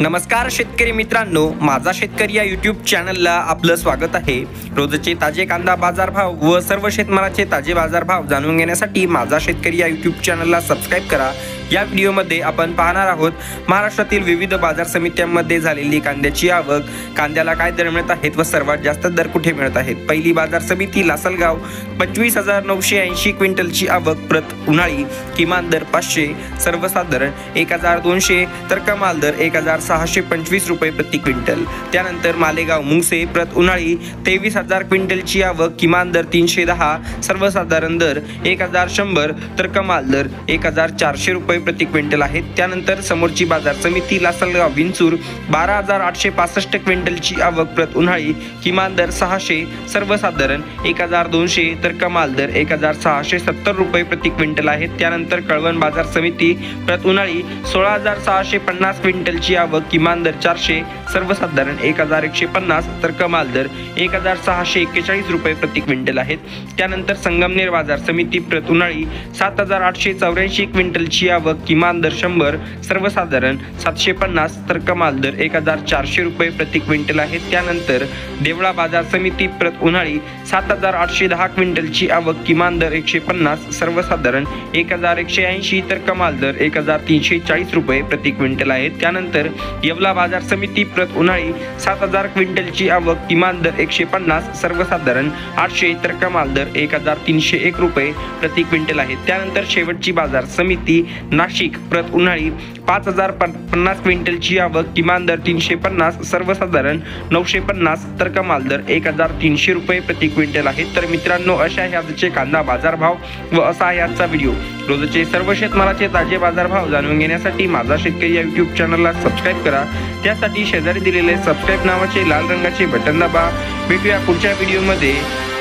नमस्कार शेतकरी मित्रांनो, माझा शेतकरी या यूट्यूब चॅनलला आपलं स्वागत आहे। रोजचे ताजे कांदा बाजारभाव व सर्व शेतमालाचे ताजे बाजारभाव जाणून घेण्यासाठी माझा शेतकरी या यूट्यूब चॅनलला सबस्क्राइब करा। या व्हिडिओमध्ये आपण पाहणार आहोत महाराष्ट्रातील विविध बाजार समित्यांमध्ये झालेली कांद्याची आवक, कांद्याला काय दर मिळत आहेत व सर्वात जास्त दर कुठे मिळत आहेत। पहिली बाजार समिती लासलगाव 25,980 क्विंटलची आवक, प्रत उन्हाळी किमान दर 500, सर्वसाधारण 1,200 तर कमाल दर 1,625 रुपये प्रति क्विंटल। त्यानंतर मालेगाव मुंगसे प्रत उन्हाळी 23,000 क्विंटलची आवक, किमान दर 310, सर्वसाधारण दर 1,100 तर कमाल दर 1,400 रुपये प्रति क्विंटल आहेत। त्यानंतर समोरची बाजार समिती लासलगाव विंचूर 12,865 क्विंटलची आवक, प्रत उन्हाळी किमान दर 600, सर्वसाधारण 1,200 तर कमाल दर 1,670 रुपये प्रति क्विंटल आहेत। त्यानंतर कळवण बाजार समिती प्रत उन्हाळी 16,650 क्विंटलची आवक, किमान दर 400, सर्वसाधारण 1,150 तर कमाल दर 1,641 रुपये प्रति क्विंटल आहेत। त्यानंतर संगमनेर बाजार समिती प्रत उन्हाळी 7,884 क्विंटलची आवक, किमान दर 100, सर्वसाधारण 750 तर कमाल दर 1,400 रुपये प्रति क्विंटल आहेत। त्यानंतर देवळा बाजार समिती प्रत उन्हाळी 7,810 क्विंटलची आवक, किमान दर 150, सर्वसाधारण 1,180 तर कमाल दर 1,340 रुपये प्रति क्विंटल आहेत। त्यानंतर येवला बाजार समिती प्रत उन्हाळी 7,000 क्विंटलची आवक, किमान दर 150, सर्वसाधारण 800 तर कमाल दर 1,301 रुपये प्रति क्विंटल आहेत। त्यानंतर शेवटची बाजार समिती नाशिक प्रत उन्हाळी 5,050 क्विंटलची आवक, किमान दर 350, सर्वसाधारण 950 तर कमाल दर 1,300 रुपये प्रति क्विंटल आहेत। तर मित्रांनो, अशा आहे आजचे कांदा बाजारभाव व असा आहे आजचा व्हिडिओ। रोजचे सर्व शेतमालाचे ताजे बाजारभाव जाणून घेण्यासाठी माझा शेतकरी या यूट्यूब चॅनलला सबस्क्राइब करा। त्यासाठी शेजारी दिलेले सबस्क्राइब नावाचे लाल रंगाचे बटन दाबा। भेटूया पुढच्या व्हिडिओमध्ये।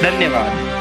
धन्यवाद।